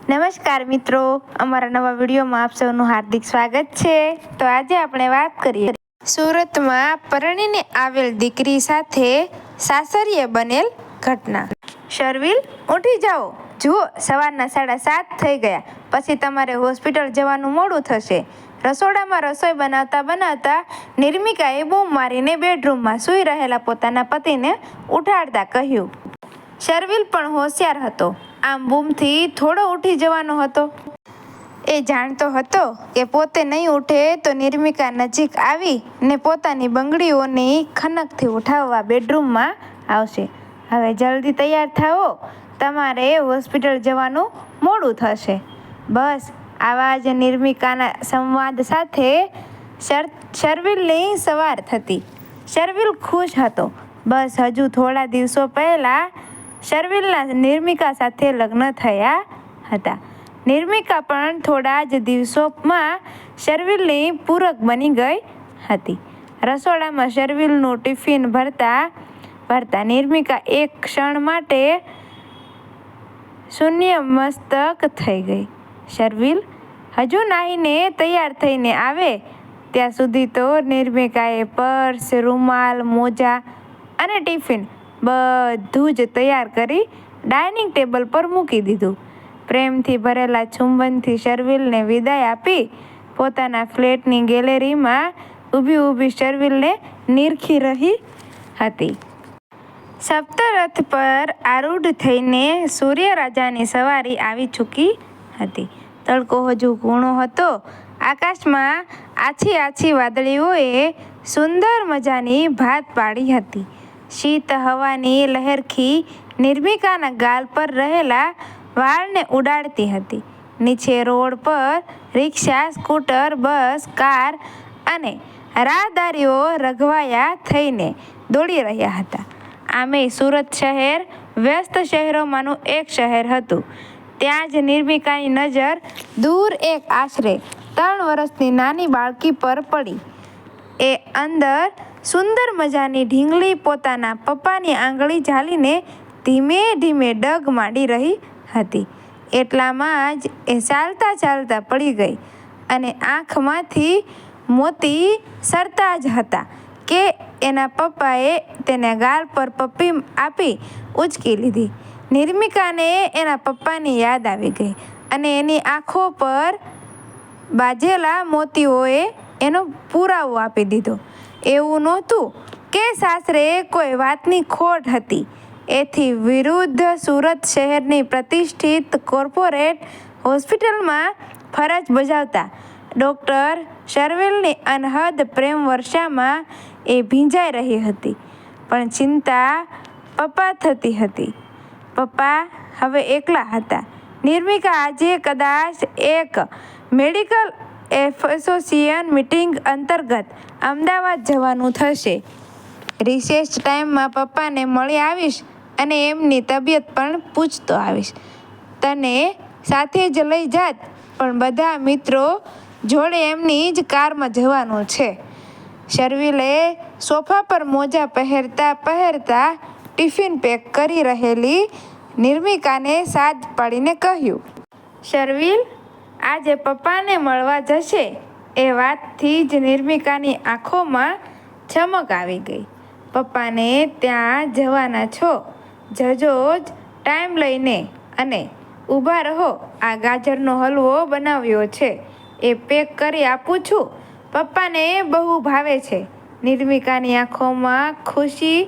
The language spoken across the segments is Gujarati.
નમસ્કાર મિત્રો, અમારા નવા વિડીયોમાં આપ સૌનું હાર્દિક સ્વાગત છે। તો આજે આપણે વાત કરીએ સુરતમાં પરણીને આવેલ દીકરી સાથે સાસરીએ બનેલ ઘટના। શર્વિલ, ઉઠી જાઓ, જુઓ સવારના 7:30 થઈ ગયા, પછી તમારે હોસ્પિટલ જવાનું મોડું થશે। રસોડામાં રસોઈ બનાવતા બનાવતા નિર્મિકાએ બૂમ મારીને બેડરૂમમાં સૂઈ રહેલા પોતાના પતિને ઉઠાડતા કહ્યું। શર્વિલ પણ હોશિયાર હતો, આમ બૂમથી થોડો ઉઠી જવાનો હતો। એ જાણતો હતો કે પોતે નહીં ઉઠે તો નિર્મિકા નજીક આવી ને પોતાની બંગડીઓની ખનકથી ઉઠાવવા બેડરૂમમાં આવશે। હવે જલ્દી તૈયાર થાઓ, તમારે હોસ્પિટલ જવાનું મોડું થશે। બસ આવા જ નિર્મિકાના સંવાદ સાથે શર્વિલની સવાર થતી। શર્વિલ ખુશ હતો। બસ હજુ થોડા દિવસો પહેલા શર્વિલના નિર્મિકા સાથે લગ્ન થયા હતા। નિર્મિકા પણ થોડા જ દિવસોમાં શર્વિલની પૂરક બની ગઈ હતી। રસોડામાં શર્વિલનું ટિફિન ભરતા નિર્મિકા એક ક્ષણ માટે શૂન્ય મસ્તક થઈ ગઈ। શર્વિલ હજુ નાહીને તૈયાર થઈને આવે ત્યાં સુધી તો નિર્મિકાએ પર્સ, રૂમાલ, મોજા અને ટિફિન બધું જ તૈયાર કરી ડાઇનિંગ ટેબલ પર મૂકી દીધું। પ્રેમથી ભરેલા ચુંબનથી શર્વિલને વિદાય આપી પોતાના ફ્લેટની ગેલેરીમાં ઊભી શર્વિલને નીરખી રહી હતી। સપ્તરથ પર આરૂઢ થઈને સૂર્યરાજાની સવારી આવી ચૂકી હતી। તડકો હજુ કૂણો હતો। આકાશમાં આછી વાદળીઓએ સુંદર મજાની ભાત પાડી હતી। શીત હવાની લહેરખી નિર્મિકાના ગાલ પર રહેલા વાળને ઉડાડતી હતી। નીચે રોડ પર રિક્ષા, સ્કૂટર, બસ, કાર અને રાહદારીઓ રઘવાયા થઈને દોડી રહ્યા હતા। આમેય સુરત શહેર વ્યસ્ત શહેરોમાંનું એક શહેર હતું। ત્યાં જ નિર્મિકાની નજર દૂર એક આશરે 3 વર્ષની નાની બાળકી પર પડી। એ અંદર સુંદર મજાની ઢીંગલી પોતાના પપ્પાની આંગળી ઝાલીને ધીમે ધીમે ડગ માંડી રહી હતી। એટલામાં જ એ ચાલતા પડી ગઈ અને આંખમાંથી મોતી સરતા જ હતા કે એના પપ્પાએ તેને ગાલ પર પપ્પી આપી ઉંચકી લીધી। નિર્મિકાને એના પપ્પાની યાદ આવી ગઈ અને એની આંખો પર બાજેલા મોતીઓએ એનો પુરાવો આપી દીધો। એવું નહોતું કે સાસરે કોઈ વાતની ખોટ હતી। એથી વિરુદ્ધ સુરત શહેરની પ્રતિષ્ઠિત કોર્પોરેટ હોસ્પિટલમાં ફરજ બજાવતા ડૉક્ટર શર્વિલની અનહદ પ્રેમ વર્ષામાં એ ભીંજાઈ રહી હતી। પણ ચિંતા પપ્પા થતી હતી। પપ્પા હવે એકલા હતા। નિર્મિકા આજે કદાચ એક મેડિકલ એસોસિએશન મીટિંગ અંતર્ગત અમદાવાદ જવાનું થશે। રિસેસ ટાઈમમાં પપ્પાને મળી આવીશ અને એમની તબિયત પણ પૂછતો આવીશ। તને સાથે જ લઈ જાત, પણ બધા મિત્રો જોડે એમની જ કારમાં જવાનું છે। શર્વિલે સોફા પર મોજા પહેરતા ટિફિન પેક કરી રહેલી નિર્મિકાને સાદ પાડીને કહ્યું। શર્વિલ આજે પપ્પાને મળવા જશે એ વાતથી જ નિર્મિકાની આંખોમાં ચમક આવી ગઈ। પપ્પાને ત્યાં જવાના છો? જજો જ ટાઈમ લઈને અને ઊભા રહો, આ ગાજરનો હલવો બનાવ્યો છે એ પેક કરી આપું છું, પપ્પાને બહુ ભાવે છે। નિર્મિકાની આંખોમાં ખુશી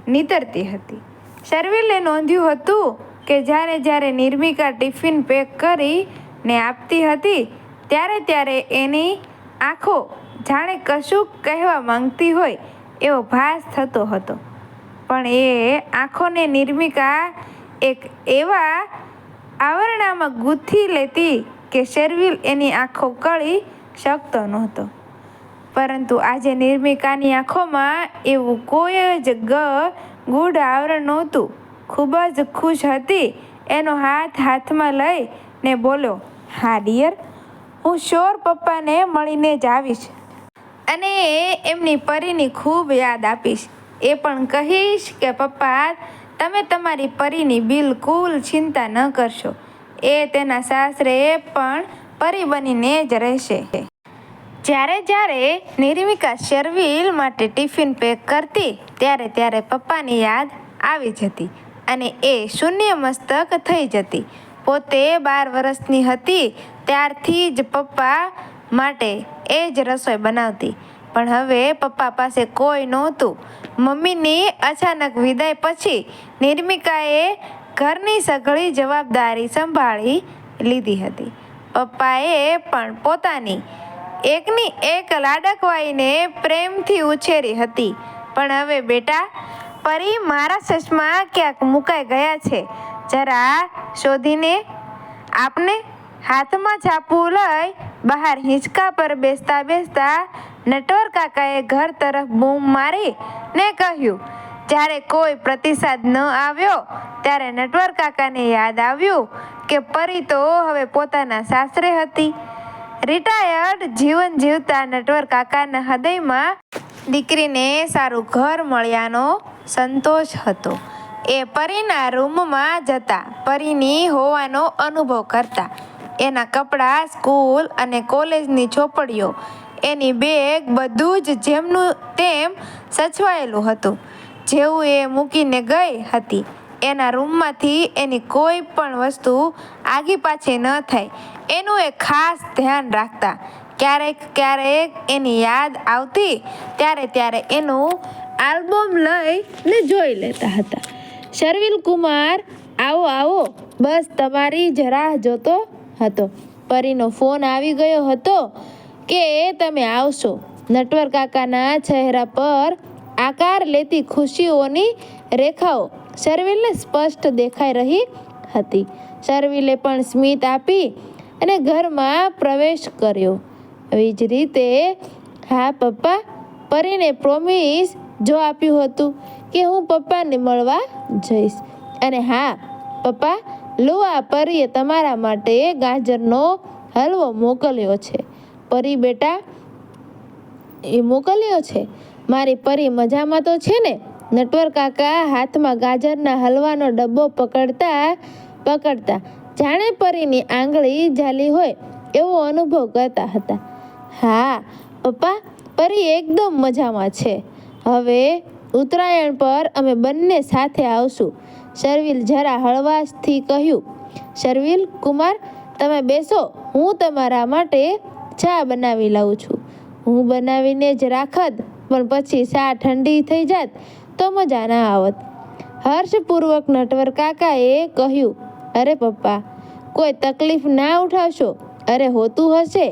નીતરતી હતી। શર્વિલે નોંધ્યું હતું કે જ્યારે નિર્મિકા ટિફિન પેક કરીને આપતી હતી ત્યારે એની આંખો જાણે કશુંક કહેવા માંગતી હોય એવો ભાસ થતો હતો। પણ એ આંખોને નિર્મિકા એક એવા આવરણામાં ગૂંથી લેતી કે શર્વિલ એની આંખો કળી શકતો નહોતો। પરંતુ આજે નિર્મિકાની આંખોમાં એવું કોઈ જ ગૂઢ આવરણ નહોતું। ખૂબ જ ખુશ હતી। એનો હાથમાં લઈને બોલ્યો, હા ડિયર, હું શ્યોર પપ્પાને મળીને જ આવીશ અને એમની પરીની ખૂબ યાદ આપીશ। એ પણ કહીશ કે પપ્પા, તમે તમારી પરીની બિલકુલ ચિંતા ન કરશો। એ તેના સાસરે પણ પરી બનીને જ રહેશે. જ્યારે નિર્મિકા શર્વિલ માટે ટિફિન પેક કરતી ત્યારે પપ્પાની યાદ આવી જતી અને એ શૂન્ય મસ્તક થઈ જતી. પોતે 12 વર્ષની હતી ત્યારથી જ પપ્પા માટે એ જ રસોઈ બનાવતી. પણ હવે પપ્પા પાસે કોઈ નહોતું. મમ્મીની અચાનક વિદાય પછી નિર્મિકાએ ઘરની સઘળી જવાબદારી સંભાળી લીધી હતી. પપ્પાએ પણ પોતાની એકની એક લાડકવાઈને પ્રેમથી ઉછેરી હતી. પણ હવે બેટા, પરી મારા ચશ્મા ક્યાંક મુકાઈ ગયા છે, જરા શોધીને આપને. હાથમાં છાપું લઈ બહાર હિંચકા પર બેસતા નટવર કાકાએ ઘર તરફ બૂમ મારી ને કહ્યું. જ્યારે કોઈ પ્રતિસાદ ન આવ્યો ત્યારે નટવર કાકાને યાદ આવ્યું કે પરી તો હવે પોતાના સાસરે હતી. રિટાયર્ડ જીવન જીવતા નટવર કાકાના હૃદયમાં દીકરીને સારું ઘર મળ્યાનો સંતોષ હતો. એ પરીના રૂમમાં જતા પરીની હોવાનો અનુભવ કરતા. એના કપડાં, સ્કૂલ અને કોલેજની ચોપડીઓ, એની બેગ બધું જ જેમનું તેમ સચવાયેલું હતું, જેવું એ મૂકીને ગઈ હતી. એના રૂમમાંથી એની કોઈ પણ વસ્તુ આગી પાછી ન થાય એનું એ ખાસ ધ્યાન રાખતા. ક્યારેક એની યાદ આવતી ત્યારે એનું આલ્બમ લઈને જોઈ લેતા હતા. શર્વિલ કુમાર, આવો, બસ તમારી જ રાહ જોતો હતો. પરીનો ફોન આવી ગયો હતો કે તમે આવશો. નટવર કાકાના ચહેરા પર આકાર લેતી ખુશીઓની રેખાઓ શર્વિલને સ્પષ્ટ દેખાઈ રહી હતી. શર્વિલે પણ સ્મિત આપી અને ઘરમાં પ્રવેશ કર્યો. આવી જ રીતે, હા પપ્પા, પરીને પ્રોમિસ જો આપ્યું હતું કે હું પપ્પાને મળવા જઈશ. અને હા પપ્પા, લો આ પરીએ તમારા માટે ગાજરનો હલવો મોકલ્યો છે. પરી બેટા, એ મોકલ્યો છે. મારી પરી મજામાં તો છે ને? નટવર કાકા હાથમાં ગાજરના હલવાનો ડબ્બો પકડતા જાણે પરીની આંગળી ઝાલી હોય એવો અનુભવ કરતા હતા. હા પપ્પા, પરી એકદમ મજામાં છે. હવે ઉત્તરાયણ પર અમે બંને સાથે આવશું, શર્વિલ જરા હળવાશથી કહ્યું. શર્વિલ કુમાર, તમે બેસો, હું તમારા માટે ચા બનાવી લાવું છું. હું બનાવીને જ રાખત, પણ પછી ચા ઠંડી થઈ જાત તો મજા ના આવત. હર્ષપૂર્વક નટવર કાકાએ કહ્યું. અરે પપ્પા, કોઈ તકલીફ ના ઉઠાવશો. અરે હોતું હશે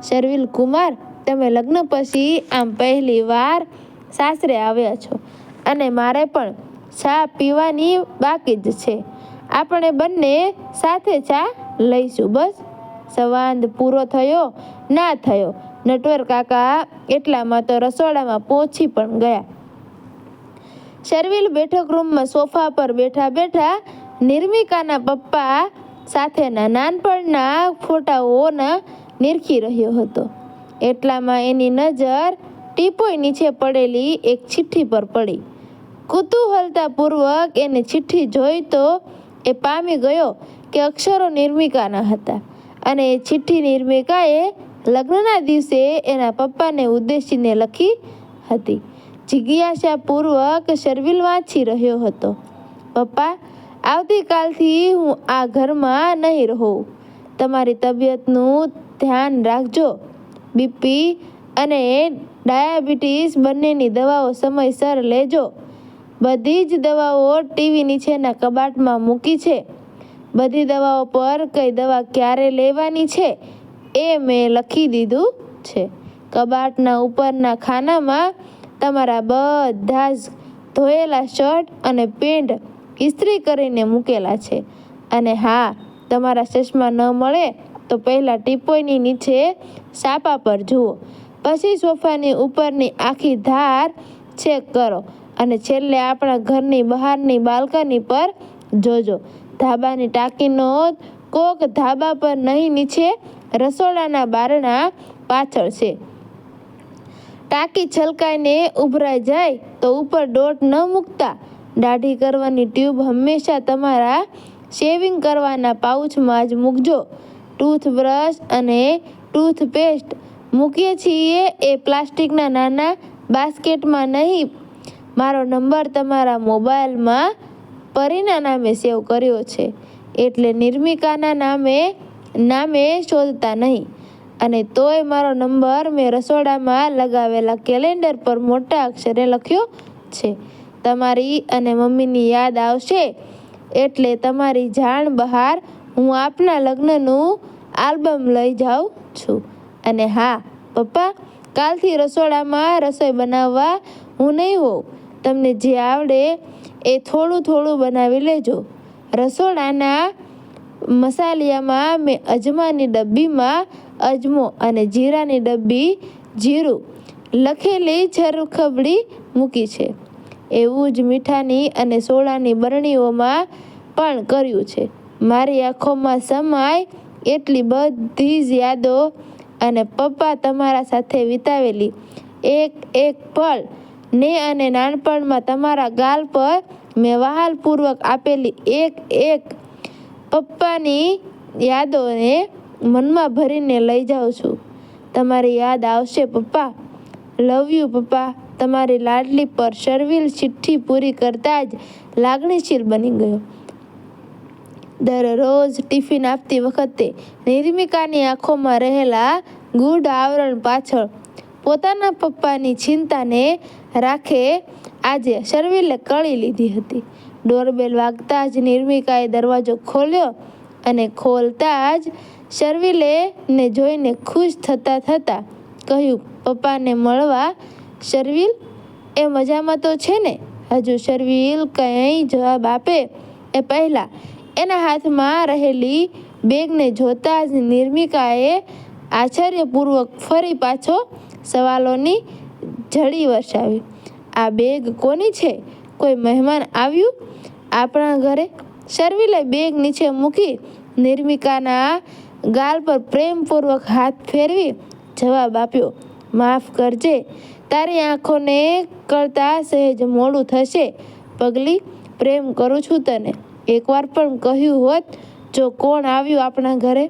શર્વિલ કુમાર, તમે લગ્ન પછી આમ પહેલી વાર સાસરે આવ્યા છો અને મારે પણ ચા પીવાની બાકી જ છે. આપણે બંને સાથે ચા લઈશું. બસ. સંવાદ પૂરો થયો ના થયો નટવર કાકા એટલામાં તો રસોડામાં પહોંચી પણ ગયા. શર્વિલ બેઠક રૂમમાં સોફા પર બેઠા નિર્મિકાના પપ્પા સાથેના નાનપણના ફોટાઓના નિરખી રહ્યો હતો. એટલામાં એની નજર ટીપોય નીચે પડેલી એક ચિઠ્ઠી પર પડી. કુતૂહલતાપૂર્વક એને ચિઠ્ઠી જોઈ તો એ પામી ગયો કે અક્ષરો નિર્મિકાના હતા અને એ ચિઠ્ઠી નિર્મિકાએ લગ્નના દિવસે એના પપ્પાને ઉદ્દેશીને લખી હતી. જિજ્ઞાસાપૂર્વક શર્વિલ વાંચી રહ્યો હતો. પપ્પા, આવતીકાલથી હું આ ઘરમાં નહીં રહું. તમારી તબિયતનું ધ્યાન રાખજો. બીપી અને ડાયાબિટીસ બંનેની દવાઓ સમયસર લેજો. બધી જ દવાઓ ટીવી નીચેના કબાટમાં મૂકી છે. બધી દવાઓ પર કઈ દવા ક્યારે લેવાની છે એ મેં લખી દીધું છે. કબાટના ઉપરના ખાનામાં તમારા બધા જ ધોયેલા શર્ટ અને પેન્ટ ઇસ્ત્રી કરીને મૂકેલા છે. અને હા, તમારા ચશ્મા ન મળે તો પહેલાં ટીપોયની નીચે સાપા પર જુઓ, પછી સોફાની ઉપરની આખી ધાર ચેક કરો અને છેલ્લે આપણા ઘરની બહારની બાલ્કની પર જોજો. ધાબાની ટાંકીનો કોક ધાબા પર નહીં, નીચે રસોડાના બારણા પાછળ છે. ટાંકી છલકાઈને ઉભરાઈ જાય તો ઉપર ડોટ ન મૂકતા. દાઢી કરવાની ટ્યુબ હંમેશા તમારા શેવિંગ કરવાના પાઉચમાં જ મૂકજો. ટૂથબ્રશ અને ટૂથપેસ્ટ મૂકીએ છીએ એ પ્લાસ્ટિકના નાના બાસ્કેટમાં નહીં. મારો નંબર તમારા મોબાઈલમાં પરીના નામે સેવ કર્યો છે, એટલે નિર્મિકાના નામે શોધતા નહીં. અને તોય મારો નંબર મેં રસોડામાં લગાવેલા કેલેન્ડર પર મોટા અક્ષરે લખ્યો છે. તમારી અને મમ્મીની યાદ આવશે એટલે તમારી જાણ બહાર હું આપના લગ્નનું આલ્બમ લઈ જાઉં છું. અને હા પપ્પા, કાલથી રસોડામાં રસોઈ બનાવવા હું નહીં હોઉં. તમને જે આવડે એ થોડું થોડું બનાવી લેજો. રસોડાના મસાલિયામાં મેં અજમાની ડબ્બીમાં અજમો અને જીરાની ડબ્બી જીરું લખેલી છરખબડી મૂકી છે. એવું જ મીઠાની અને સોડાની બરણીઓમાં પણ કર્યું છે. મારી આંખોમાં સમાય એટલી બધી જ યાદો અને પપ્પા તમારા સાથે વિતાવેલી એક એક પળ ને અને નાનપણમાં તમારા ગાલ પર મેં વહાલપૂર્વક આપેલી એક એક પપ્પાની યાદોને મનમાં ભરીને લઈ જાઉં છું. તમારી યાદ આવશે પપ્પા. લવ યુ પપ્પા. તમારી લાડલી પર શર્વિલ ચિઠ્ઠી પૂરી કરતા જ લાગણીશીલ બની ગયો. દરરોજ ટિફિન આપતી વખતે નિર્મિકાની આંખોમાં રહેલા ગૂઢ આવરણ પાછળ પોતાના પપ્પાની ચિંતાને રાખે આજે શર્વિલે કળી લીધી હતી. ડોરબેલ વાગતા જ નિર્મિકાએ દરવાજો ખોલ્યો અને ખોલતા જ શર્વિલે ને જોઈને ખુશ થતા કહ્યું, પપ્પાને મળવા. શર્વિલ એ મજામાં તો છે ને? હજુ શર્વિલ કંઈ જવાબ આપે એ પહેલાં એના હાથમાં રહેલી બેગને જોતા જ નિર્મિકાએ આશ્ચર્યપૂર્વક ફરી પાછો સવાલોની ઝડી વરસાવી. આ બેગ કોની છે? કોઈ મહેમાન આવ્યું આપણા ઘરે? શર્વિલે બેગ નીચે મૂકી નિર્મિકાના ગાલ પર પ્રેમપૂર્વક હાથ ફેરવી જવાબ આપ્યો, માફ કરજે, તારી આંખોને કરતા સહેજ મોડું થશે. પગલી, પ્રેમ કરું છું તને. એકવાર પણ કહ્યું હોત જો કોણ આવ્યું આપણા ઘરે.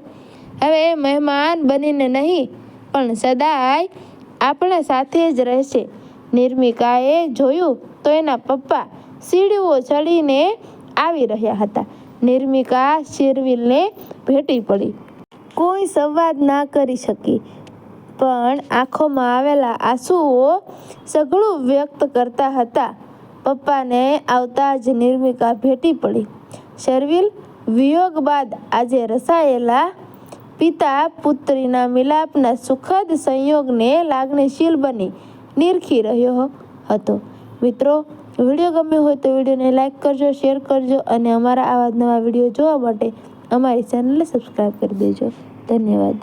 હવે એ મહેમાન બનીને નહીં પણ સદાય આપણા સાથે જ રહેશે. નિર્મિકાએ જોયું તો એના પપ્પા સીડીઓ ચડીને આવી રહ્યા હતા. નિર્મિકા શર્વિલને ભેટી પડી. કોઈ સંવાદ ના કરી શકી, પણ આંખોમાં આવેલા આંસુઓ સઘળું વ્યક્ત કરતા હતા. પપ્પાને આવતા જ નિર્મિકા ભેટી પડી. શર્વિલ, વિયોગ બાદ આજે રસાયેલા પિતા પુત્રીના મિલાપના સુખદ સંયોગને લાગણીશીલ બની નિરખી રહ્યો હતો. મિત્રો, વિડીયો ગમ્યો હોય તો વિડીયોને લાઈક કરજો, શેર કરજો અને અમારા આવા નવા વિડીયો જોવા માટે અમારી ચેનલને સબસ્ક્રાઈબ કરી દેજો. ધન્યવાદ.